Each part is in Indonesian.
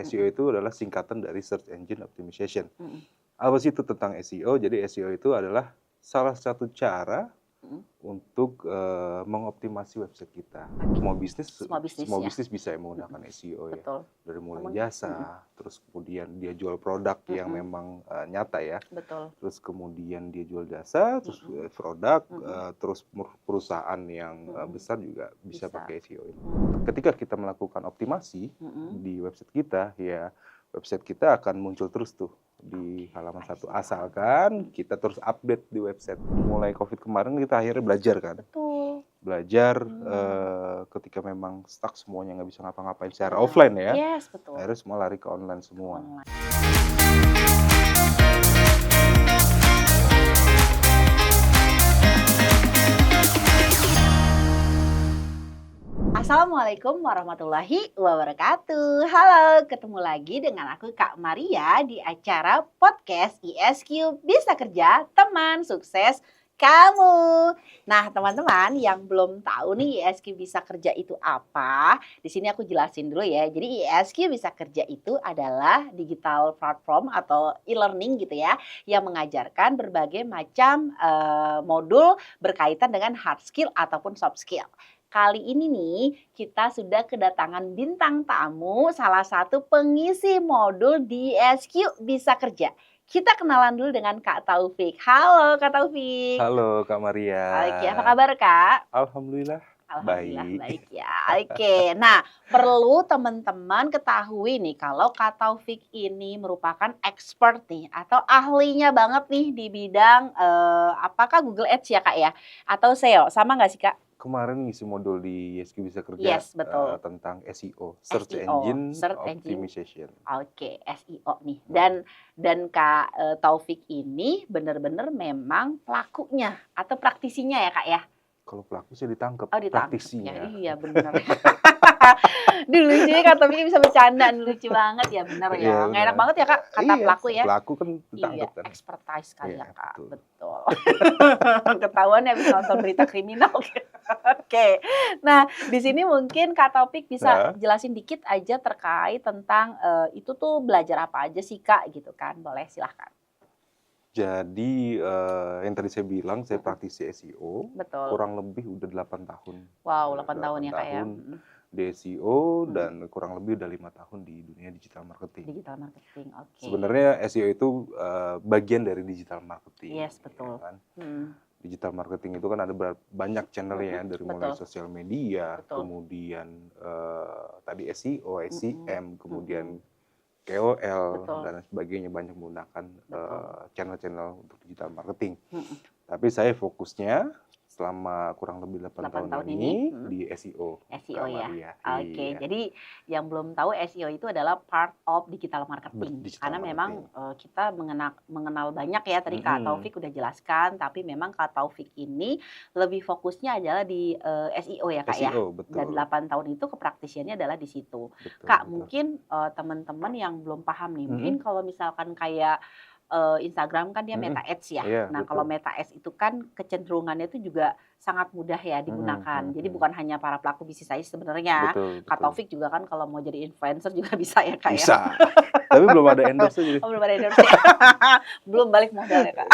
SEO itu adalah singkatan dari Search Engine Optimization. Mm-mm. Apa sih itu tentang SEO? Jadi SEO itu adalah salah satu cara untuk mengoptimasi website kita. Semua bisnis bisa menggunakan SEO ya. Betul. Dari mulai jasa, terus kemudian dia jual produk yang memang nyata ya. Betul. Terus kemudian dia jual jasa, terus produk, terus perusahaan yang besar juga bisa pakai SEO ini. Ketika kita melakukan optimasi di website kita, ya website kita akan muncul terus tuh di halaman satu, asalkan kita terus update di website. Mulai COVID kemarin kita akhirnya belajar kan. Betul. Belajar ketika memang stuck semuanya nggak bisa ngapa-ngapain secara offline ya. Yes, betul. Akhirnya semua lari ke online semua. Assalamualaikum warahmatullahi wabarakatuh. Halo, ketemu lagi dengan aku Kak Maria di acara podcast ISQ Bisa Kerja, Teman Sukses Kamu. Nah, teman-teman yang belum tahu nih ISQ Bisa Kerja itu apa, di sini aku jelasin dulu ya. Jadi ISQ Bisa Kerja itu adalah digital platform atau e-learning gitu ya, yang mengajarkan berbagai macam modul berkaitan dengan hard skill ataupun soft skill. Kali ini nih kita sudah kedatangan bintang tamu, salah satu pengisi modul di ISQ Bisa Kerja. Kita kenalan dulu dengan Kak Taufik. Halo Kak Taufik. Halo Kak Maria. Oke, apa kabar Kak? Alhamdulillah baik ya. Oke, nah perlu teman-teman ketahui nih kalau Kak Taufik ini merupakan expert nih atau ahlinya banget nih di bidang apakah Google Ads ya Kak ya? Atau SEO, sama nggak sih Kak? Kemarin ngisi modul di ISQ Bisa Kerja betul. tentang SEO, Search Engine Optimization. Oke, SEO nih. Dan Kak Taufik ini benar-benar memang pelakunya atau praktisinya ya Kak ya? Kalau pelaku sih ditangkap, praktisinya. praktisinya. Iya benar. Dulu lucunya Kak Taufik bisa bercanda, lucu banget ya, benar ya. Nggak enak banget ya Kak kata pelaku ya. Pelaku kan ditangkap kan. Expertise sekali ya Kak, betul. Ketahuan ya habis nonton berita kriminal. Oke. Nah, di sini mungkin Kak Taufik bisa jelasin dikit aja terkait tentang itu tuh belajar apa aja sih Kak gitu kan. Boleh silahkan. Jadi yang tadi saya bilang saya praktisi SEO. Betul. Kurang lebih udah 8 tahun. Wow, 8 tahun ya Kak ya. Di SEO dan kurang lebih udah 5 tahun di dunia digital marketing. Digital marketing, oke. Sebenarnya SEO itu bagian dari digital marketing. Yes, betul. Ya kan? Digital marketing itu kan ada banyak channelnya dari mulai sosial media, kemudian tadi SEO, SEM, kemudian KOL dan sebagainya, banyak menggunakan channel-channel untuk digital marketing. Tapi saya fokusnya selama kurang lebih 8 tahun ini di SEO. SEO ya. Oke, jadi yang belum tahu SEO itu adalah part of digital marketing. Karena memang kita mengenal banyak ya, tadi Kak Taufik udah jelaskan, tapi memang Kak Taufik ini lebih fokusnya adalah di SEO ya Kak ya. Betul. Dan 8 tahun itu kepraktisiannya adalah di situ. Kak, mungkin teman-teman yang belum paham nih, mungkin kalau misalkan kayak Instagram kan dia Meta Ads ya. Nah, kalau Meta Ads itu kan kecenderungannya itu juga sangat mudah ya digunakan. Jadi bukan hanya para pelaku bisnis saja sebenarnya. Kak Taufik juga kan kalau mau jadi influencer juga bisa ya Kak ya. Bisa. Tapi belum ada endorse jadi. Belum ada endorse ya. Belum balik modal ya Kak.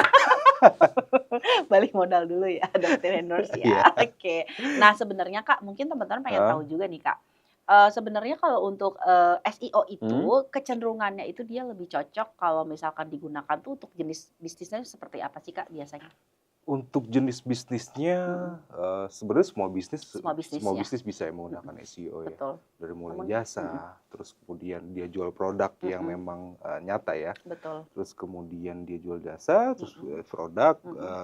Balik modal dulu ya, dapetin endorse ya. Oke. Nah, sebenarnya Kak, mungkin teman-teman pengen tahu juga nih Kak. Sebenarnya kalau untuk SEO itu kecenderungannya itu dia lebih cocok kalau misalkan digunakan tuh untuk jenis bisnisnya seperti apa sih Kak biasanya? Untuk jenis bisnisnya sebenarnya semua bisnis bisa menggunakan SEO ya. Betul. Dari mulai jasa, terus kemudian dia jual produk yang memang nyata ya. Betul. Terus kemudian dia jual jasa, terus produk,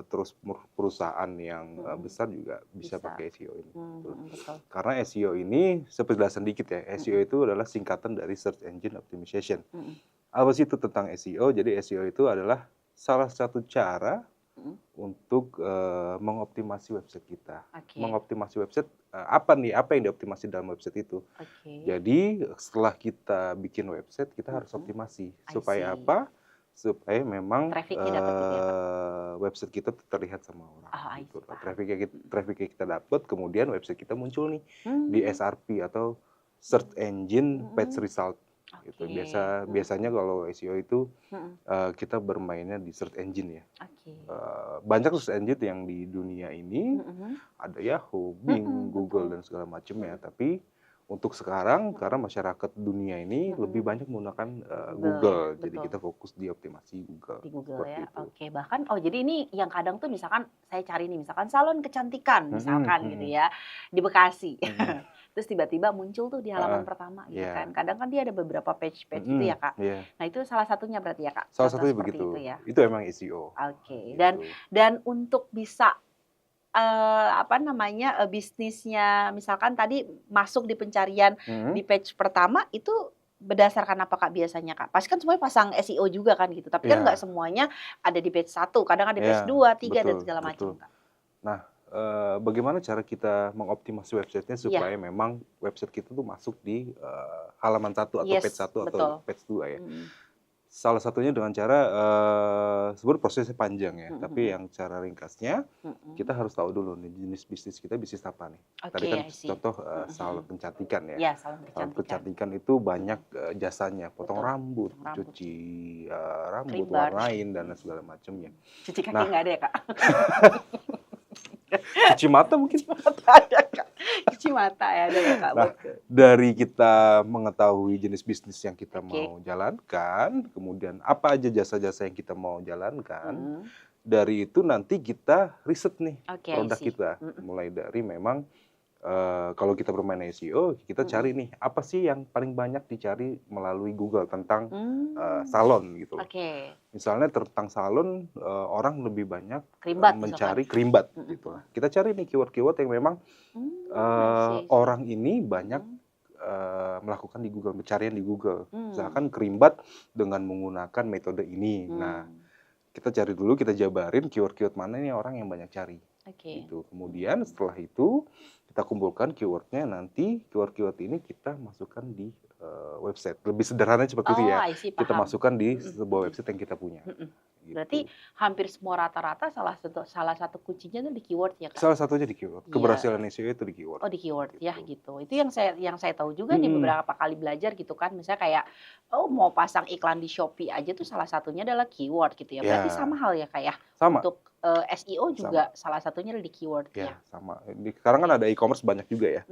terus perusahaan yang besar juga bisa pakai SEO ini. Betul. Karena SEO ini, saya penjelasan dikit ya, SEO itu adalah singkatan dari Search Engine Optimization. Apa sih itu tentang SEO? Jadi SEO itu adalah salah satu cara untuk mengoptimasi website kita. Mengoptimasi website, apa yang dioptimasi dalam website itu. Jadi setelah kita bikin website, kita harus optimasi. Supaya apa? Supaya memang website kita terlihat sama orang. Gitu. Trafficnya kita dapat, kemudian website kita muncul nih di SRP atau Search Engine Page Result. gitu. Oke. Biasanya kalau SEO itu Mm-mm. kita bermainnya di search engine ya. Oke. Banyak search engine yang di dunia ini Mm-mm. ada Yahoo, Bing, Google Betul. dan segala macamnya. Tapi untuk sekarang karena masyarakat dunia ini lebih banyak menggunakan Google ya, Google. Jadi betul. kita fokus di optimasi Google. Di Google Seperti ya. itu. Oke, bahkan jadi ini yang kadang tuh misalkan saya cari nih misalkan salon kecantikan misalkan gitu ya di Bekasi. Terus tiba-tiba muncul tuh di halaman pertama gitu Iya. kan. Kadang kan dia ada beberapa page-page gitu ya, Kak. Iya. Nah, itu salah satunya berarti ya, Kak. Salah Contoh satunya seperti begitu. itu ya. Itu emang SEO. Oke. Gitu. Dan untuk bisa bisnisnya misalkan tadi masuk di pencarian di page pertama itu berdasarkan apa Kak biasanya Kak? Pasti kan semuanya pasang SEO juga kan gitu, tapi kan nggak Iya. semuanya ada di page 1, kadang ada di page Iya, 2, 3 dan betul, segala macam betul. Kak. Nah, bagaimana cara kita mengoptimasi website-nya Iya. supaya memang website kita tuh masuk di halaman 1 atau page 1 betul. atau page 2 ya. Salah satunya dengan cara sebenarnya prosesnya panjang ya, tapi yang cara ringkasnya kita harus tahu dulu nih jenis bisnis kita bisnis apa nih. Tadi kan contoh salon kecantikan ya. Iya, salon Salon kecantikan. kecantikan itu banyak jasanya, potong Betul. rambut, Potong rambut. cuci rambut, Creambar. warnain dan segala macamnya. Cuci kaki Nah. nggak ada ya Kak? Cuci mata mungkin. Ada Kak. Cuci mata ya ada ya Kak. Nah, betul. dari kita mengetahui jenis bisnis yang kita Oke. mau jalankan, kemudian apa aja jasa-jasa yang kita mau jalankan, dari itu nanti kita riset nih Oke, produk I see. kita. Mulai dari memang kalau kita bermain SEO, kita cari nih apa sih yang paling banyak dicari melalui Google tentang salon gitu loh. Oke. Misalnya tentang salon, orang lebih banyak Kerimbat mencari kerimbat gitu. Kita cari nih keyword-keyword yang memang orang ini banyak melakukan di Google, pencarian di Google. Misalkan kerimbat dengan menggunakan metode ini. Nah, kita cari dulu, kita jabarin keyword-keyword mana nih orang yang banyak cari. Oke. Gitu. Kemudian setelah itu kita kumpulkan keywordnya, nanti keyword-keyword ini kita masukkan di website. Lebih sederhana seperti itu ya. I see, Kita paham. masukkan di sebuah website yang kita punya. Gitu. Berarti hampir semua rata-rata salah satu kuncinya tuh di keyword ya Kak? Salah satunya di keyword. Iya. Keberhasilan SEO itu di keyword. Oh di keyword ya Gitu. gitu. Itu yang saya tahu juga nih beberapa kali belajar gitu kan. Misalnya kayak mau pasang iklan di Shopee aja tuh salah satunya adalah keyword gitu ya. Berarti Ya. sama hal ya Kak ya. Sama. Untuk SEO juga salah satunya adalah di keyword ya. Ya, sama. Sekarang kan ada e-commerce banyak juga ya.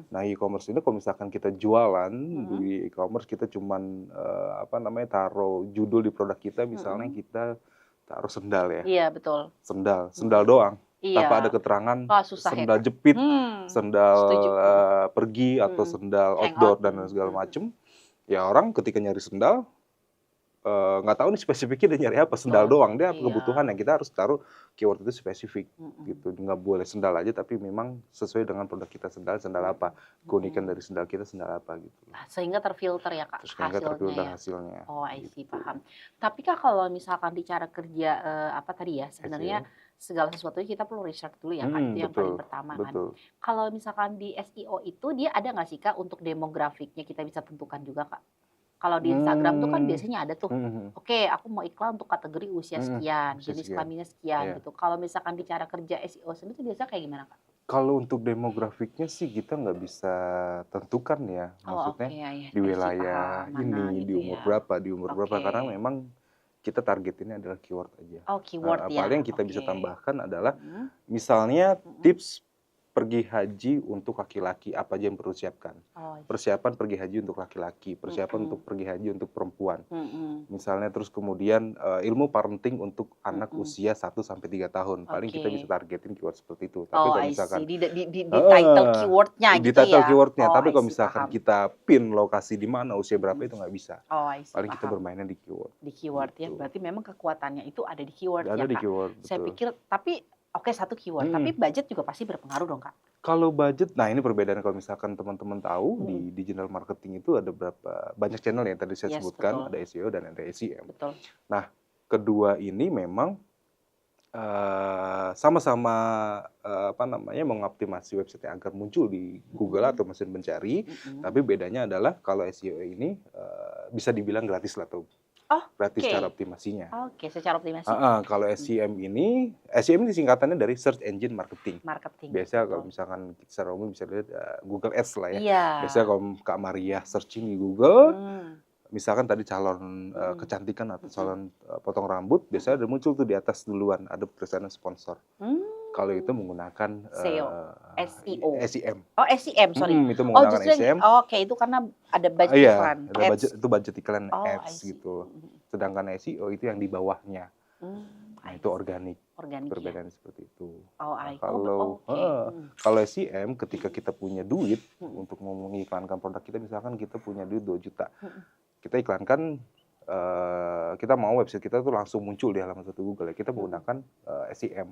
Nah, e-commerce ini kalau misalkan kita jualan di e-commerce, kita cuman taruh judul di produk kita, misalnya kita taruh sendal ya. Iya betul. Sendal doang. Iya. Tanpa ada keterangan Susah sendal ya, Kak? jepit, sendal Setuju. pergi atau sendal Hangout. outdoor dan segala macem. Ya orang ketika nyari sendal nggak tahu nih spesifiknya dia nyari apa, sendal doang, dia kebutuhan yang kita harus taruh keyword itu spesifik gitu. Nggak boleh sendal aja, tapi memang sesuai dengan produk kita, sendal apa, keunikan dari sendal kita sendal apa gitu. Sehingga terfilter ya Kak Sehingga terfilter hasilnya. Oh, I see, gitu. paham. Tapi Kak kalau misalkan di cara kerja sebenarnya segala sesuatunya kita perlu research dulu ya Kak, itu yang paling pertama kan. Kalau misalkan di SEO itu dia ada nggak sih Kak untuk demografiknya kita bisa tentukan juga Kak? Kalau di Instagram tuh kan biasanya ada tuh, oke aku mau iklan untuk kategori usia sekian, jenis kelaminnya sekian gitu. Kalau misalkan di cara kerja SEO sendiri itu biasa kayak gimana Kak? Kalau untuk demografiknya sih kita nggak bisa tentukan ya, maksudnya di wilayah ini, di umur berapa, karena memang kita targetinnya adalah keyword aja. Oh, keyword ya. Paling yang kita bisa tambahkan adalah misalnya tips pergi haji untuk laki-laki, apa aja yang perlu siapkan. Persiapan pergi haji untuk laki-laki, persiapan untuk pergi haji untuk perempuan. Misalnya terus kemudian ilmu parenting untuk anak usia 1-3 tahun. Paling kita bisa targetin keyword seperti itu. Tapi kalau misalkan di title keywordnya gitu ya. Di title keywordnya, tapi kalau misalkan kita pin lokasi di mana, usia berapa itu nggak bisa. Paling kita bermainnya di keyword. Di keyword ya, berarti memang kekuatannya itu ada di keyword ya Kak. Ada di keyword, betul. Saya pikir, tapi satu keyword, tapi budget juga pasti berpengaruh dong Kak. Kalau budget, nah ini perbedaan kalau misalkan teman-teman tahu di digital marketing itu ada banyak channel yang tadi saya sebutkan, ada SEO dan ada SEM. Betul. Nah, kedua ini memang sama-sama mengoptimasi website agar muncul di Google atau mesin pencari, tapi bedanya adalah kalau SEO ini bisa dibilang gratis lah atau gratis secara optimasinya. Secara optimasi. Kalau SEM ini singkatannya dari Search Engine Marketing. Biasa kalau misalkan secara umum bisa lihat Google Ads lah ya. Biasa kalau Kak Maria searching di Google, misalkan tadi calon kecantikan atau calon potong rambut, biasanya ada muncul tuh di atas duluan, ada tulisannya sponsor. Kalau itu menggunakan SEO, SEO. SEM. Oh, SEM, sorry. Itu menggunakan justru SEM. oke, itu karena ada budget Iya, iklan, ada budget, itu budget iklan Oh, I ads see. gitu. Sedangkan SEO itu yang di bawahnya. Nah, itu organik. Organik ya. Perbedaan seperti itu. Oh, Nah, I kalau SEM ketika kita punya duit untuk mengiklankan produk kita, misalkan kita punya duit 2 juta. Kita iklankan, kita mau website kita tuh langsung muncul di halaman 1 Google ya, kita menggunakan SEM.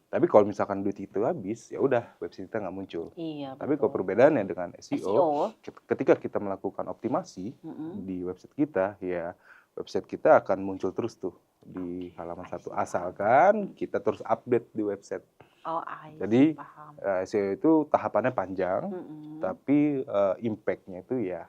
Tapi kalau misalkan duit itu habis, ya udah website kita nggak muncul. Iya, Tapi kalau betul. perbedaannya dengan SEO, SEO, ketika kita melakukan optimasi di website kita, ya website kita akan muncul terus tuh di halaman 1, asalkan kita terus update di website. oh, I see, Jadi paham. SEO itu tahapannya panjang, tapi impact-nya itu ya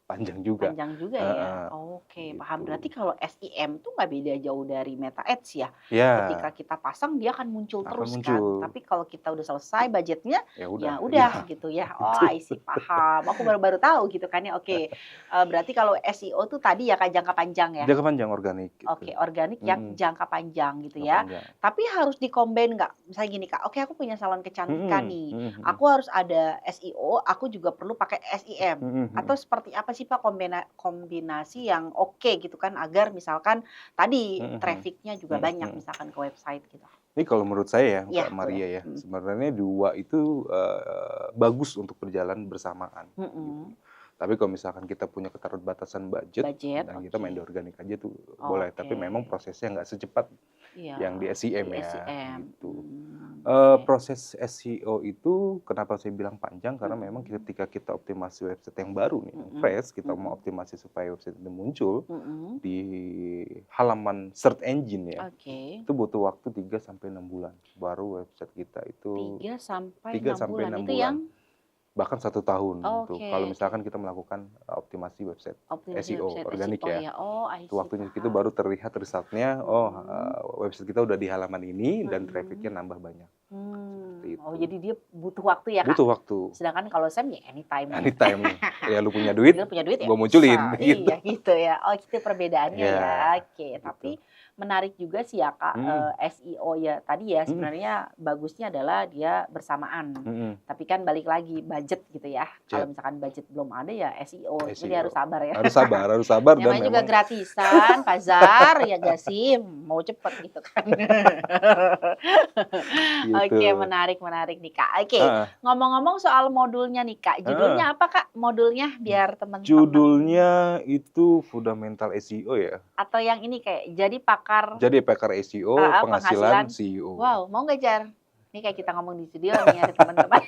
panjang juga. Panjang juga ya. Oke, paham. Berarti kalau SEM tuh nggak beda jauh dari Meta Ads ya. Ya, Ketika kita pasang dia akan muncul Akan terus muncul. kan. Tapi kalau kita udah selesai budgetnya, ya ya udah. udah gitu ya. Oh, I see, paham. Aku baru tahu gitu kan ya. Oke, berarti kalau SEO tuh tadi ya kan jangka panjang ya. Jangka panjang organik. Gitu. Oke, organik yang jangka panjang gitu ya. Panjang. Tapi harus dikombin nggak? Misalnya gini Kak, oke aku punya salon kecantikan nih. Aku harus ada SEO, aku juga perlu pakai SEM. Atau seperti apa sih Pak kombinasi yang oke gitu kan agar misalkan tadi trafficnya juga banyak misalkan ke website gitu. Ini kalau menurut saya Ya, Mbak Maria boleh. ya, sebenarnya dua itu bagus untuk berjalan bersamaan. Gitu. Tapi kalau misalkan kita punya keterbatasan budget dan kita main di organik aja tuh boleh. Tapi memang prosesnya nggak secepat yang di SEM ya. Gitu. Proses SEO itu kenapa saya bilang panjang, karena memang ketika kita optimasi website yang baru nih, yang fresh, kita mau optimasi supaya website itu muncul di halaman search engine ya. Itu butuh waktu 3-6 bulan baru website kita itu 3-6 bulan itu yang bahkan 1 tahun gitu. Kalau misalkan kita melakukan optimasi website SEO organik ya. Itu waktunya itu baru terlihat resultnya. Website kita udah di halaman ini dan trafficnya nambah banyak. Jadi dia butuh waktu ya Kak? Butuh waktu. Sedangkan kalau SEM ya anytime. Anytime. Ya lu punya duit, ya gua munculin. Gitu. Iya gitu ya. Oh itu perbedaannya ya. Oke, tapi menarik juga sih ya Kak, SEO ya tadi ya sebenarnya bagusnya adalah dia bersamaan. Tapi kan balik lagi budget gitu ya. Kalau misalkan budget belum ada ya SEO. Jadi harus sabar ya. Harus sabar. Namanya juga gratisan, Pazar ya gak sih, mau cepet gitu kan. Oke, menarik nih Kak. Oke, ngomong-ngomong soal modulnya nih Kak, judulnya apa Kak modulnya biar teman-teman? Judulnya itu Fundamental SEO ya. Atau yang ini kayak jadi pakar SEO, penghasilan CEO. Wow, mau nggak Jar? Ini kayak kita ngomong di studio nih ada teman-teman.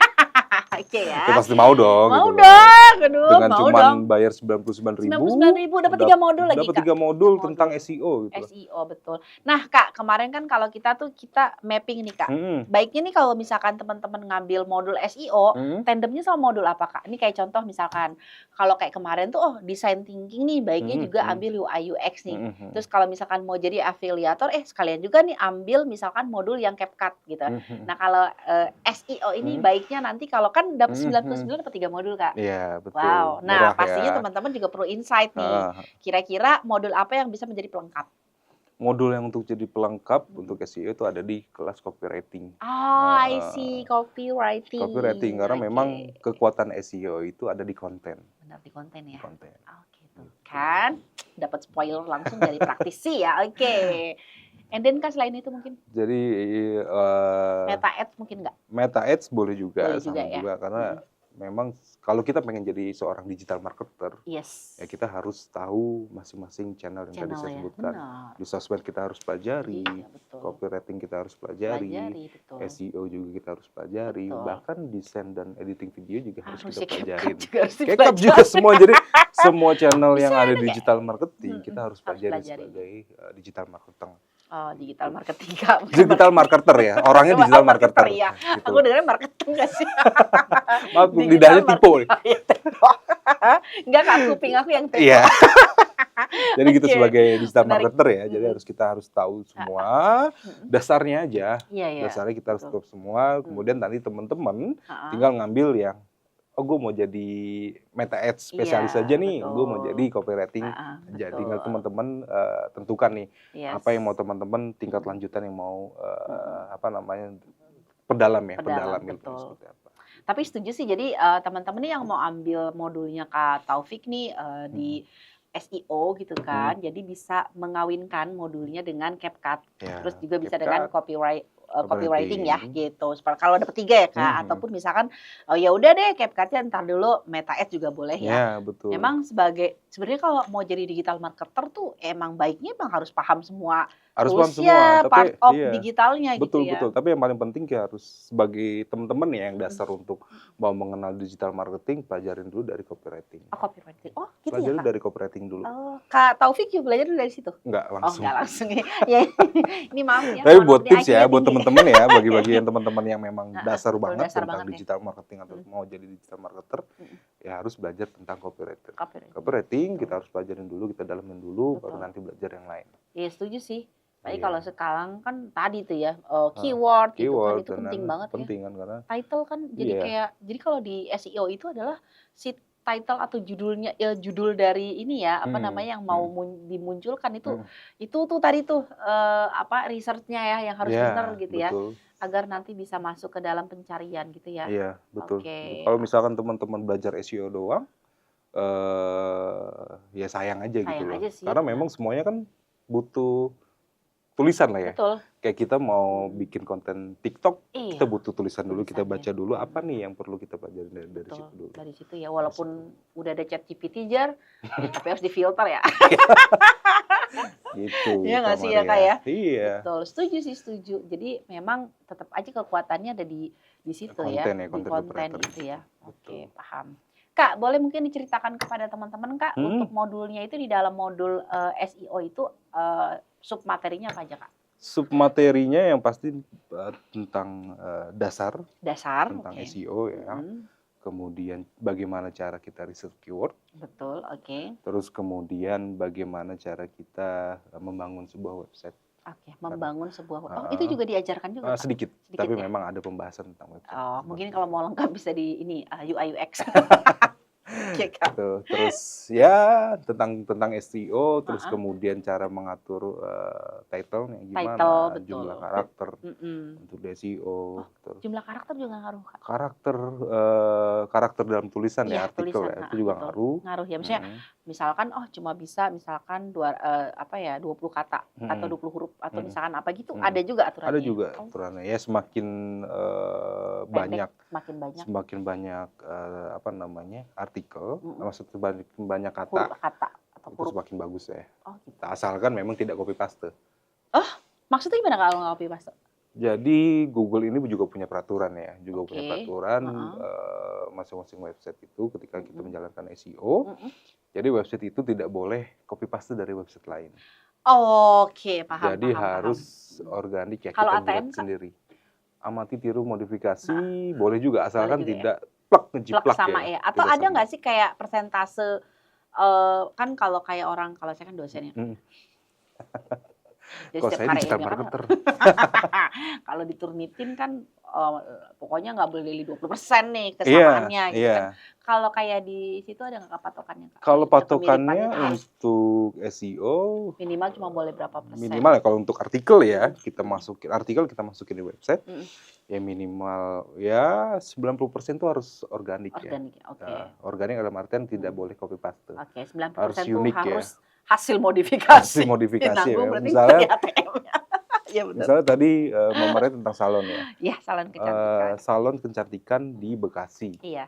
Oke ya. Ya pasti mau dong. Mau gitu dong, aduh, dengan mau cuman dong. bayar 99.000. 99.000 dapat 3 modul lagi Kak. Dapat 3 modul tentang SEO gitu. SEO betul. Nah Kak, kemarin kan kalau kita mapping nih Kak. Baiknya nih kalau misalkan teman-teman ngambil modul SEO, tandemnya sama modul apa Kak? Ini kayak contoh misalkan kalau kayak kemarin tuh design thinking nih, baiknya juga ambil UI UX nih. Terus kalau misalkan mau jadi afiliator, sekalian juga nih ambil misalkan modul yang CapCut gitu. Nah kalau SEO ini baiknya nanti kalau kan dapat 99 dapat 3 modul Kak. Iya, betul. Wow. Nah, Murah pastinya ya. teman-teman juga perlu insight nih. Kira-kira modul apa yang bisa menjadi pelengkap? Modul yang untuk jadi pelengkap untuk SEO itu ada di kelas copywriting. I see, copywriting. Copywriting karena memang kekuatan SEO itu ada di konten. Benar, di konten ya. Konten. Gitu. Kan dapat spoiler langsung dari praktisi ya. Oke. And then Kak selain itu mungkin? Jadi Meta Ads mungkin nggak? Meta Ads boleh juga, boleh juga, karena memang kalau kita pengen jadi seorang digital marketer, ya kita harus tahu masing-masing channel yang tadi saya sebutkan. Di sosmed kita harus pelajari, copywriting kita harus pelajari, SEO juga kita harus pelajari, bahkan desain dan editing video juga harus kita pelajarin. CapCut juga semua, jadi semua channel yang ada di digital marketing kita harus pelajari sebagai digital marketer. Oh, digital marketing Kak. Digital marketer ya, orangnya digital marketer. Ya. Gitu. Aku dengarnya marketing gak sih? Maaf, lidahnya tipe. Enggak Kak, kuping aku yang tipe. Iya. Jadi gitu sebagai digital marketer ya, jadi kita harus tahu semua dasarnya aja. Dasarnya kita harus tahu semua, kemudian nanti teman-teman tinggal ngambil yang oh gue mau jadi meta ads spesialis Iya, aja nih, gue mau betul. jadi copywriting. Jadi tinggal Betul. teman-teman tentukan nih Yes. apa yang mau teman-teman tingkat lanjutan yang mau apa namanya perdalam ya, perdalam ilmu betul. seperti apa. Tapi setuju sih, jadi teman-teman nih yang mau ambil modulnya Kak Taufik nih di SEO gitu kan, jadi bisa mengawinkan modulnya dengan CapCut, Ya, terus juga bisa CapCut, dengan copywriting ya copywriting. gitu. Kalau dapat 3 ya Kak, ataupun misalkan ya udah deh CapCut-nya ntar dulu Meta Ads juga boleh ya. Ya, betul. Memang sebenarnya kalau mau jadi digital marketer tuh emang baiknya emang harus paham semua Harus paham semua, tools-nya, tapi part of iya, digitalnya gitu ya. betul. Tapi yang paling penting kayak harus sebagai teman-teman ya yang dasar untuk mau mengenal digital marketing, pelajarin dulu dari copywriting. Oh, copywriting. Oh, gitu ya, Pelajarin Kak? dari copywriting dulu. Oh, Kak Taufik juga belajar dari situ? Enggak Oh, langsung. nggak langsung ya. Ini maaf ya. Tapi mohon buat maaf nih, tips ya, IQ-nya buat tinggi. teman-teman ya, bagi-bagi yang teman-teman yang memang dasar betul, banget dasar tentang banget ya. digital marketing atau mau jadi digital marketer, ya harus belajar tentang copywriting. Copywriting. Copywriting kita harus pelajarin dulu, kita dalamin dulu, baru Betul. nanti belajar yang lain. Iya, setuju sih. Tapi Iya. kalau sekarang kan tadi tuh ya, keyword gitu kan, itu dan penting lain-lain. banget ya. Penting kan karena Title kan jadi Iya. kayak, jadi kalau di SEO itu adalah si title atau judulnya, judul dari ini ya, apa namanya yang mau dimunculkan itu tuh tadi tuh research-nya ya yang harus benar gitu ya, betul. agar nanti bisa masuk ke dalam pencarian gitu ya. Iya, betul. Oke. Kalau misalkan teman-teman belajar SEO doang, ya sayang aja gitu Sayang loh. aja sih, Karena benar. memang semuanya kan butuh tulisan lah ya. Betul. Kayak kita mau bikin konten TikTok, Iya. kita butuh tulisan dulu, kita Tulisannya. baca dulu apa nih yang perlu kita pelajari dari Betul, situ dulu. dari situ ya, walaupun udah ada ChatGPT jar, tapi harus difilter ya. Gitu. Iya nggak sih ya, Kak Kak ya? Iya. Betul, setuju sih, setuju. Jadi memang tetap aja kekuatannya ada di situ ya, Konten ya, di konten konten copywriter. itu ya. Oke, Betul. paham. Kak, boleh mungkin diceritakan kepada teman-teman Kak, untuk modulnya itu di dalam modul SEO itu submaterinya apa aja Kak? Submaterinya yang pasti tentang dasar tentang oke. SEO ya. Kemudian bagaimana cara kita riset keyword. Betul, oke. Terus kemudian bagaimana cara kita membangun sebuah website. Oke, membangun sebuah itu juga diajarkan juga Kak? Sedikit, Sedikit tapi ya? memang ada pembahasan tentang website. Oh, mungkin kalau mau lengkap bisa di ini UI UX. Oke, Kak. Gitu. Terus ya tentang SEO, terus kemudian cara mengatur title-nya gimana, Title, betul. jumlah karakter Mm-mm. untuk di SEO, terus Jumlah karakter juga ngaruh Kak? karakter dalam tulisan Iya, ya, artikel tulisan, ya, itu juga betul. ngaruh. Ngaruh ya, maksudnya misalkan cuma bisa misalkan 20 kata atau 20 huruf atau misalkan apa gitu, ada juga aturannya. Ada juga aturannya ya, semakin Pendek, banyak semakin banyak apa namanya artikel, maksudnya semakin banyak kata, kata atau itu huruf. semakin bagus ya. Oh, gitu. Asalkan memang tidak copy paste. Maksudnya gimana kalau nggak copy paste? Jadi Google ini juga punya peraturan ya, Oke. Masing-masing website itu ketika kita menjalankan SEO, jadi website itu tidak boleh copy paste dari website lain. Oke, paham. Jadi paham. harus organik ya, Kalau kita buat ATM, Kak? sendiri. Amati, tiru, modifikasi boleh juga asalkan Boleh juga ya? tidak plak Plek ngejiplak sama ya. Atau Tidak ada sama. nggak sih kayak persentase kan kalau kayak orang, kalau saya kan dosen ya. Jadi Kalau setiap saya digital karya ilmiah kan marketer. kalau diturnitin kan pokoknya nggak boleh lebih 20% nih kesamaannya gitu Iya. kan. Kalau kayak di situ ada nggak patokannya Kak? Kalau Ada patokannya kemiripan itu harus untuk SEO minimal cuma boleh berapa persen? minimal ya, kalau untuk artikel ya, kita masukin di website, ya minimal ya 90% itu harus organik ya. Organik, oke. Organik dalam artian tidak boleh copy paste. Oke, 90% Harus tuh unik ya. harus hasil modifikasi. Hasil modifikasi ya. Nanggung berarti Misalnya- dari ATM-nya. Iya benar. Misalnya tadi memorinya tentang salon ya. Iya, salon kecantikan. Salon kecantikan di Bekasi. Iya.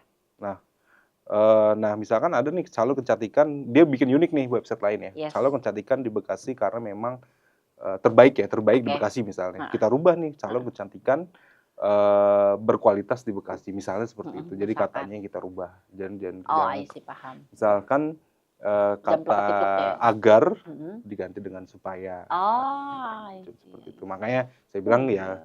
Nah, misalkan ada nih salon kecantikan, dia bikin unik nih website lain ya. Yes. Salon kecantikan di Bekasi karena memang terbaik di Oke. Bekasi misalnya. Kita rubah nih salon kecantikan berkualitas di Bekasi, misalnya seperti itu. Jadi misalkan. katanya kita rubah. Jangan I see, paham. misalkan kata Jempol-jempol ya. agar Mm-mm. diganti dengan supaya. I see. Seperti itu. Makanya saya bilang ya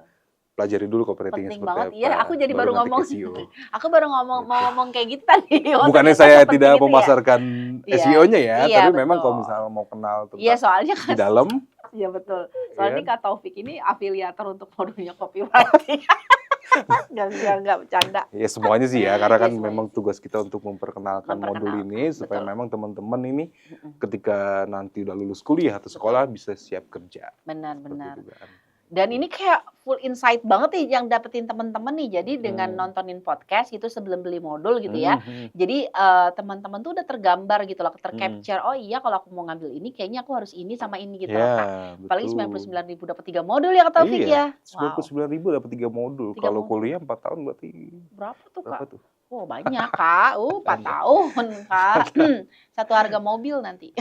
pelajari dulu copywriting Penting seperti banget. apa. Iya, aku jadi baru nanti ngomong. ke SEO. Aku baru mau ngomong kayak gitu tadi. Oh, Bukannya ternyata saya sepenting tidak itu ya. memasarkan Iya. SEO-nya ya, Iya, tapi memang betul. kalau misalnya mau kenal Iya, tentang soalnya di kan dalam, Iya betul. Soalnya Ya nih kan? Kak Taufik ini afiliator untuk modulnya copywriting. Enggak bercanda. Ya semuanya sih ya, karena Ya kan semuanya memang sih. tugas kita untuk memperkenalkan modul ini Memperkenalkan, supaya betul. memang teman-teman ini Mhm, ketika nanti udah lulus kuliah atau betul. sekolah bisa siap kerja. Seperti Benar-benar. itu kan. Dan Gitu. ini kayak full insight banget nih yang dapetin teman-teman nih. Jadi dengan Hmm. nontonin podcast gitu sebelum beli modul gitu ya. Mhm, Jadi teman-teman tuh udah tergambar gitu loh, mhm. tercapture. Oh iya kalau aku mau ngambil ini kayaknya aku harus ini sama ini gitu loh Kak. Ya, Apalagi 99.000 betul. dapat 3 modul ya Kak Taufik Iya, ya. Wow, 99.000 dapat 3 modul. 3 Kalau modul. kuliah 4 tahun berarti Berapa tuh berapa Kak? tuh? Oh banyak Kak, 4 Makanya. tahun Kak. Satu harga mobil nanti.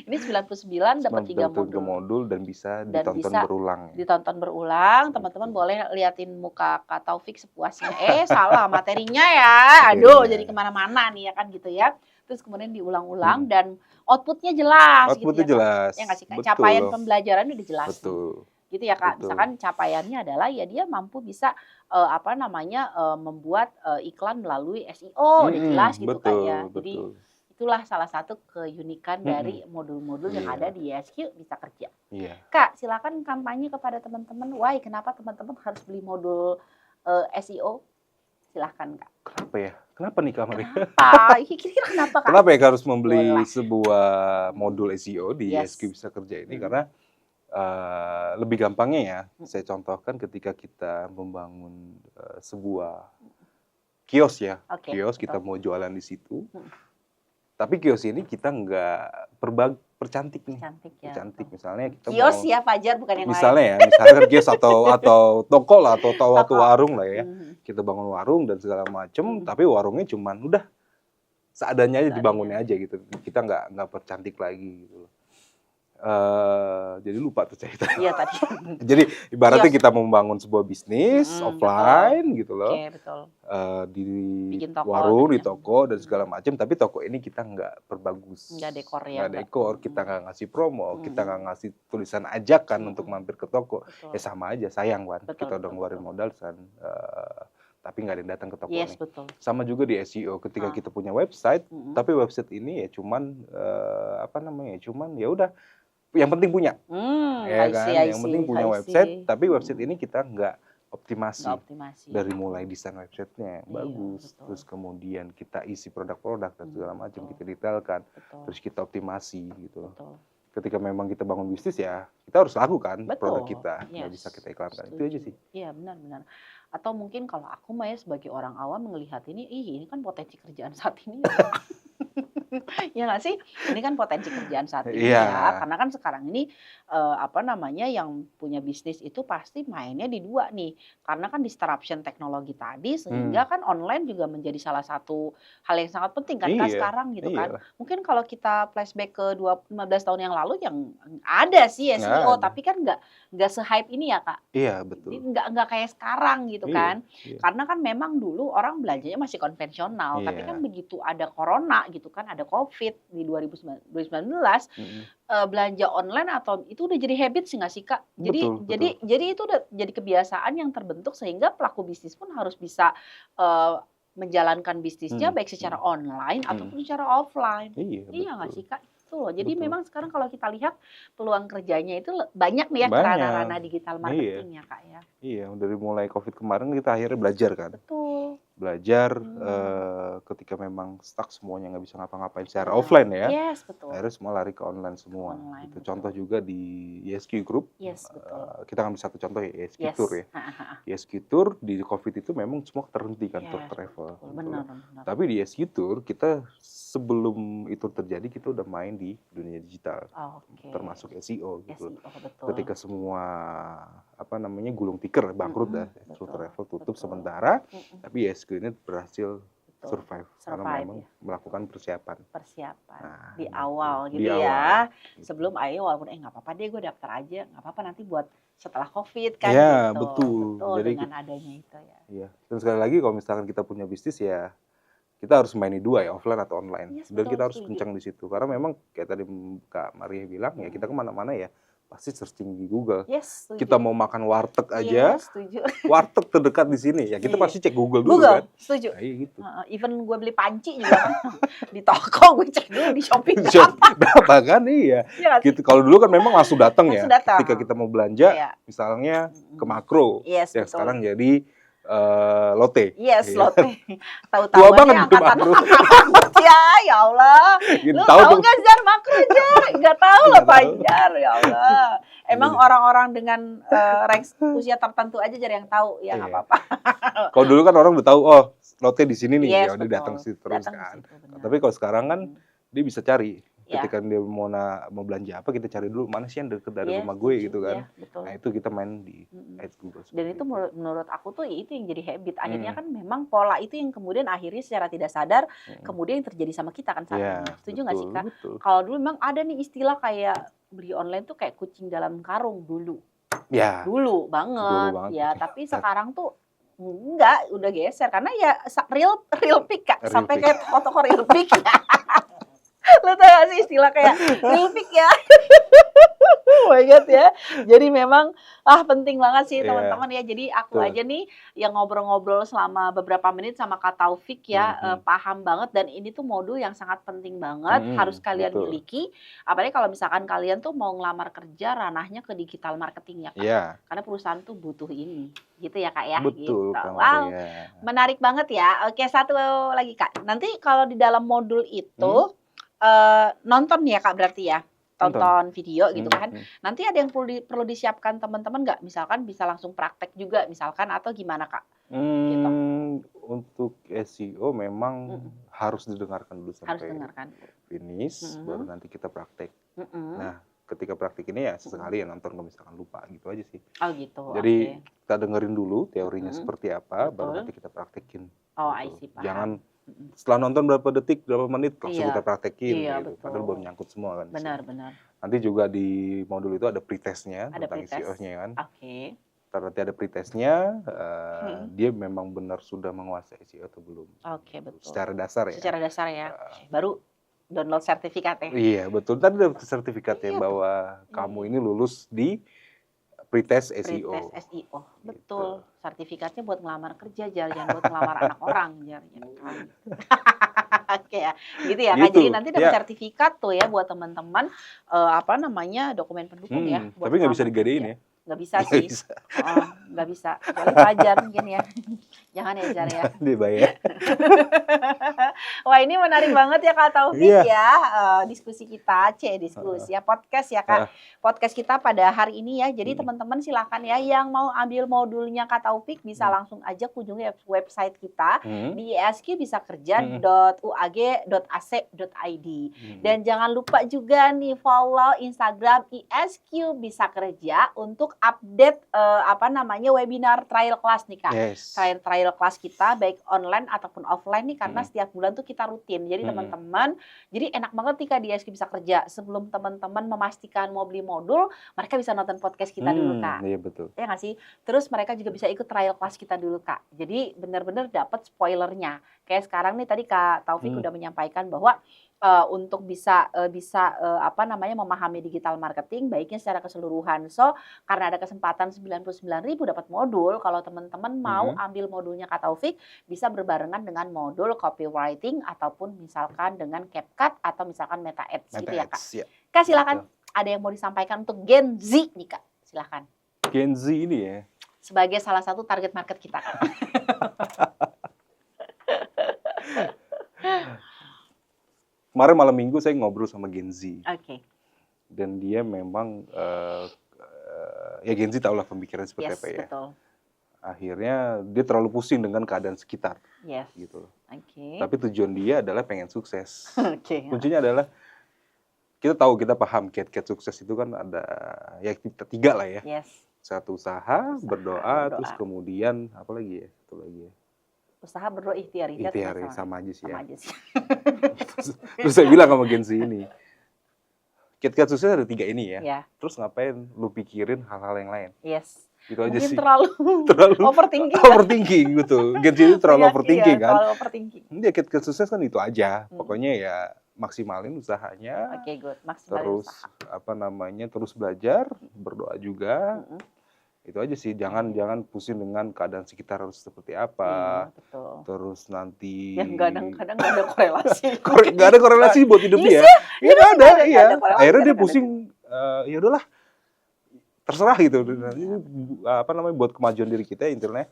Ini 99 dapat 3 dapat 3 modul. modul dan bisa Dan ditonton bisa berulang ya. ditonton berulang, teman-teman Gitu. boleh liatin muka Kak Taufik sepuasnya. Salah materinya ya. Aduh, Materinya. jadi kemana-mana nih ya kan gitu ya. Terus kemudian diulang-ulang Mhm. dan outputnya jelas gitu Output-nya ya Kak. jelas. Ya nggak sih Kak? Capaian Betul. pembelajarannya udah jelas nih. Betul. Gitu ya Kak. Betul. Misalkan capaiannya adalah ya dia mampu bisa apa namanya membuat iklan melalui SEO udah jelas Mhm, gitu Kak ya. betul, Jadi betul. itulah salah satu keunikan Mhm. dari modul-modul yang ada Iya, di YSQ Bisa Kerja. iya. Kak, silakan kampanye kepada teman-teman. Why, kenapa teman-teman harus beli modul SEO? Silahkan Kak. Kenapa ya? Kenapa nih Kak Maria? Kenapa? Kira-kira kenapa Kak? Kenapa ya harus membeli Boleh. sebuah modul SEO di Yes. YSQ Bisa Kerja ini? Mhm. Karena lebih gampangnya ya, Mhm. saya contohkan ketika kita membangun sebuah kios ya, Oke, kios kita betul. mau jualan di situ, Mhm. tapi kios ini kita nggak percantik nih, Cantik ya. percantik. Betul. Misalnya kita Kios mau, ya Fajar, bukan yang lain. misalnya kan kios atau toko lah atau Toko. warung lah ya. Mhm. Kita bangun warung dan segala macem, Mhm. tapi warungnya cuman udah seadanya aja Seadanya. dibangunnya aja gitu. Kita nggak percantik lagi gitu loh. Jadi lupa tuh cerita. Iya tadi. Jadi ibaratnya Kios. kita membangun sebuah bisnis Mhm, offline gitu loh, Oke, betul. di Bikin toko warung, di tadinya. toko dan segala macam. Tapi toko ini kita nggak perbagus, Nggak dekor ya, nggak nggak. dekor, kita nggak ngasih promo, kita Mhm. nggak ngasih tulisan ajakan Mhm. untuk mampir ke toko. Betul. Ya sama aja, sayang kan. Betul, Kita udah betul, ngeluarin betul. modal kan, tapi nggak ada yang datang ke toko Yes, nih. betul. Sama juga di SEO, ketika Ah. kita punya website, Mhm. tapi website ini ya cuman cuman ya udah yang penting punya. Ya I see, kan, I yang penting see, punya I website, see. tapi website Mhm. ini kita nggak optimasi. Nggak optimasi. Dari mulai desain websitenya yang Iya, bagus, betul. terus kemudian kita isi produk-produk dan segala macam, Betul. kita detailkan, Betul. terus kita optimasi gitu loh. Betul. Ketika memang kita bangun bisnis ya, kita harus lakukan produk Betul. kita, nggak Yes. bisa kita iklankan. Itu Setuju. aja sih. Iya, benar-benar. Atau mungkin kalau aku mah ya sebagai orang awam melihat ini kan potensi kerjaan saat ini ya. Ya nggak sih? Ini kan potensi kerjaan saat ini Iya. ya. Karena kan sekarang ini apa namanya yang punya bisnis itu pasti mainnya di dua nih. Karena kan disruption teknologi tadi sehingga kan online juga menjadi salah satu hal yang sangat penting kan Kak Iya, sekarang gitu kan. iyalah. Mungkin kalau kita flashback ke 15 tahun yang lalu yang ada sih Nggak SEO ada. tapi kan nggak se-hype ini ya Kak. Iya, Jadi betul. nggak kayak sekarang gitu Iya, kan. iya. Karena kan memang dulu orang belanjanya masih konvensional, tapi Iya. kan begitu ada corona gitu kan, ada Covid di 2019, Mhm. belanja online atau itu udah jadi habit sih nggak sih Kak? Betul, Jadi itu udah jadi kebiasaan yang terbentuk sehingga pelaku bisnis pun harus bisa menjalankan bisnisnya baik secara online ataupun secara offline. Iya, Iya nggak betul. sih Kak? Itu loh. Jadi Betul. memang sekarang kalau kita lihat peluang kerjanya itu banyak nih ya ke Banyak. ranah-ranah digital Iya. marketing ya Kak ya. Iya, dari mulai Covid kemarin kita akhirnya belajar kan. Betul. Belajar ketika memang stuck semuanya nggak bisa ngapa-ngapain secara offline ya. Yes, betul. Akhirnya semua lari ke online semua. Online, Itu betul. contoh juga di YSQ Group. Yes, betul. Kita ambil satu contoh ya, YSQ Yes. Tour ya. YSQ Tour di Covid itu memang semua terhenti kan tour Yes, travel. betul. gitu Benar, loh. benar. Tapi di YSQ Tour kita sebelum itu terjadi kita udah main di dunia digital, Oke. termasuk SEO gitu. SEO, betul. Ketika semua gulung tikar bangkrut dah, betul, tour travel tutup betul. sementara, Mm-mm, tapi YSQ ini berhasil betul. survive karena Survive, memang ya. melakukan persiapan. Persiapan Nah, di gitu. awal Di gitu awal, ya. gitu. Sebelum ayo walaupun nggak apa-apa deh gue daftar aja, nggak apa-apa nanti buat setelah Covid kan Ya, gitu. betul. Betul Jadi dengan adanya itu ya. Iya. Dan sekali lagi kalau misalkan kita punya bisnis ya kita harus main di dua ya, offline atau online. Yes, Dan betul, kita harus setuju. kencang di situ. Karena memang kayak tadi Kak Maria bilang ya kita kemana-mana ya pasti searching di Google. Yes, setuju. Kita mau makan warteg aja, Yes, setuju. warteg terdekat di sini ya kita Iya. pasti cek Google dulu Google, kan. setuju. Nah, iya gitu. Even gue beli panci juga kan di toko gue cek dulu di Shopee Berapa kan iya. Iya nggak sih? Gitu. Kalau dulu kan memang langsung datang ya. Langsung datang. Ketika kita mau belanja, Iya. misalnya ke Makro, Yes, yang betul. sekarang jadi Lotte. Yes, Iya. Lotte. Tua Tahu-tahu banget angkatan Makro. ya Allah. Gitu, Lu tahu tahu tuh. nggak Jar Makro Jar? Nggak tahu loh Nggak Pak tahu. Jar, ya Allah. Emang orang-orang dengan ranks usia tertentu aja Jar yang tahu, ya nggak Iya. apa-apa. Kalau dulu kan orang udah tahu, oh Lotte di sini nih, Yes, ya udah betul. datang situ terus Datang ke kan. situ, benar. Tapi kalau sekarang kan dia bisa cari. Ya. Ketika dia mau belanja apa, kita cari dulu mana sih yang deket dari Yes, rumah gue setuju. gitu kan. Iya, betul. Nah itu kita main di Ads Google. Dan itu menurut aku tuh itu yang jadi habit. Akhirnya kan memang pola itu yang kemudian akhirnya secara tidak sadar kemudian yang terjadi sama kita kan saat Iya, ini. Setuju nggak sih Kak? betul. Kalau dulu memang ada nih istilah kayak beli online tuh kayak kucing dalam karung dulu. Ya, Dulu banget, banget. ya. Tapi sekarang tuh enggak, udah geser karena ya real pick Kak. Real Sampai pick. kayak toko real pick. Lo tau gak sih istilah kayak real pick ya? Oh my God ya. Jadi memang penting banget sih Iya. teman-teman ya. Jadi aku Betul. aja nih yang ngobrol-ngobrol selama beberapa menit sama Kak Taufik ya, paham banget dan ini tuh modul yang sangat penting banget harus kalian betul. miliki. Apalagi kalau misalkan kalian tuh mau ngelamar kerja ranahnya ke digital marketing ya Kak. Iya, Karena perusahaan tuh butuh ini. Gitu ya Kak ya. betul Gitu. Kak Wow, Maria. menarik banget ya. Oke, satu lagi Kak. Nanti kalau di dalam modul itu nonton ya Kak berarti ya. Tonton video gitu kan. Nanti ada yang perlu disiapkan teman-teman nggak? Misalkan bisa langsung praktek juga misalkan atau gimana Kak? Gitu. Untuk SEO memang harus didengarkan dulu Harus sampai dengarkan. finish, baru nanti kita praktek. Nah, ketika praktek ini ya sesekali ya nonton kalau misalkan lupa gitu aja sih. Oh gitu. Jadi oke. kita dengerin dulu teorinya seperti apa, baru Betul. nanti kita praktekin. Oh, I see, paham. Jangan setelah nonton berapa detik, berapa menit langsung Iya. kita praktekin Iya, gitu. betul. Padahal belum nyangkut semua kan. di sini. Benar-benar. Nanti juga di modul itu ada pretestnya Ada tentang pretest. SEO-nya kan. Oke. Ntar nanti ada pretestnya, dia memang benar sudah menguasai SEO atau belum. Oke, betul. Secara dasar ya. Secara dasar ya. Baru download sertifikat ya. Iya betul. Tadi ada sertifikatnya bahwa kamu ini lulus di pretest SEO. Pretest SEO. Betul. Sertifikatnya buat ngelamar kerja, jangan buat ngelamar anak orang. Jangan. Oke ya. Gitu ya Kak. Gitu, Jadi nanti dapat ya. sertifikat tuh ya buat teman-teman dokumen pendukung ya. buat Tapi nggak bisa ngelamar digadein kerja. ya. Nggak bisa Nggak sih. bisa. Nggak bisa. Kecuali pelajar mungkin ya. Jangan ya Jar ya. Dibayar. Wah ini menarik banget ya Kak Taufik Iya. ya. Diskusi kita, diskusi ya podcast ya Kak. Podcast kita pada hari ini ya. Jadi teman-teman silakan ya yang mau ambil modulnya Kak Taufik bisa langsung aja kunjungi website kita di isqbisakerja.uag.ac.id. Dan jangan lupa juga nih follow Instagram ISQ Bisa Kerja untuk update webinar trial class nih Kak. Yes. Trial class kita baik online ataupun offline nih karena setiap bulan tuh kita rutin. Jadi teman-teman, jadi enak banget nih Kak di ISQ Bisa Kerja. Sebelum teman-teman memastikan mau beli modul, mereka bisa nonton podcast kita dulu Kak. Iya betul. Ya nggak sih? Terus mereka juga bisa ikut trial class kita dulu Kak. Jadi benar-benar dapat spoilernya. Kayak sekarang nih tadi Kak Taufik udah menyampaikan bahwa untuk bisa memahami digital marketing baiknya secara keseluruhan. So, karena ada kesempatan 99.000 dapat modul, kalau teman-teman mau ambil modulnya Kak Taufik bisa berbarengan dengan modul copywriting ataupun misalkan dengan CapCut atau misalkan Meta Ads gitu ya Kak. Ya. Kak silakan, ada yang mau disampaikan untuk Gen Z nih Kak. Silakan. Gen Z ini ya. Sebagai salah satu target market kita Kak. Kemarin malam minggu saya ngobrol sama Gen Z. Oke. Dan dia memang ya Gen Z tahulah pemikiran seperti Yes, apa ya. betul. Akhirnya dia terlalu pusing dengan keadaan sekitar Yes. gitu. Oke. Tapi tujuan dia adalah pengen sukses. Oke. Kuncinya adalah kita paham kiat-kiat sukses itu kan ada ya kita tiga lah ya. Yes. Satu usaha, berdoa, terus berdoa. kemudian apa lagi ya? Satu lagi ya. Usaha berdoa ikhtiar Sama aja sih sama ya. aja sih. Terus saya bilang sama Gen Z ini, kiat-kiat sukses ada tiga ini ya. Ya. Terus ngapain lu pikirin hal-hal yang lain? Yes. Gitu aja Mungkin sih. terlalu Overthinking gitu. Gen Z itu terlalu overthinking kan. Terlalu overthinking. Dia kiat-kiat sukses kan itu aja. Pokoknya ya maksimalin usahanya, Oke, good. Maksimalin terus usaha. terus belajar, berdoa juga. Mm-mm. Itu aja sih, jangan pusing dengan keadaan sekitar harus seperti apa. Iya, betul. Terus nanti Yang kadang-kadang nggak ada korelasi. nggak ada korelasi buat hidup Iya dia. sih, Iya nggak ada, nggak iya. ada korelasi, Akhirnya dia kadang-kadang. pusing, ya udahlah, terserah gitu. Nanti buat kemajuan diri kita intinya,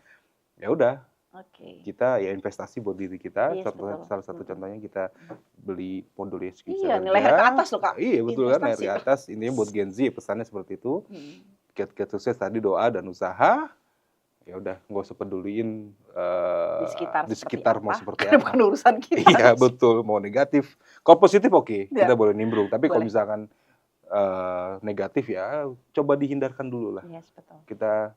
ya udah Oke. kita ya investasi buat diri kita. Yes, betul. Salah satu contohnya kita beli modul SQ Iya, Bisa nilai Kerja. ke atas loh, Kak. Iya betul kan, Investasi. dari atas. Intinya buat Gen Z pesannya seperti itu. Hmm. Kiat-kiat sukses tadi doa dan usaha. Ya udah, nggak usah peduliin Di sekitar mau seperti seperti apa? apa. Bukan urusan kita. Iya betul, mau negatif. Kalau positif oke, Ya. kita boleh nimbrung. Tapi kalau Boleh. misalkan negatif ya coba dihindarkan dulu lah. Yes, betul. Kita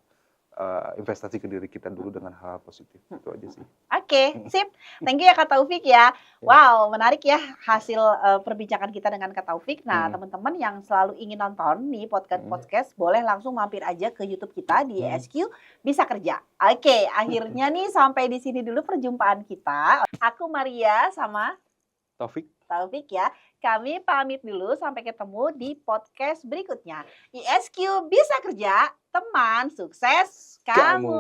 investasi ke diri kita dulu dengan hal positif. Itu aja sih. Oke, sip. Thank you ya Kak Taufik ya. Wow, menarik ya hasil perbincangan kita dengan Kak Taufik. Nah, teman-teman yang selalu ingin nonton nih podcast, boleh langsung mampir aja ke YouTube kita di SQ Bisa Kerja. Oke, akhirnya nih sampai di sini dulu perjumpaan kita. Aku Maria sama Taufik ya. Kami pamit dulu, sampai ketemu di podcast berikutnya. ISQ Bisa Kerja, teman sukses kamu.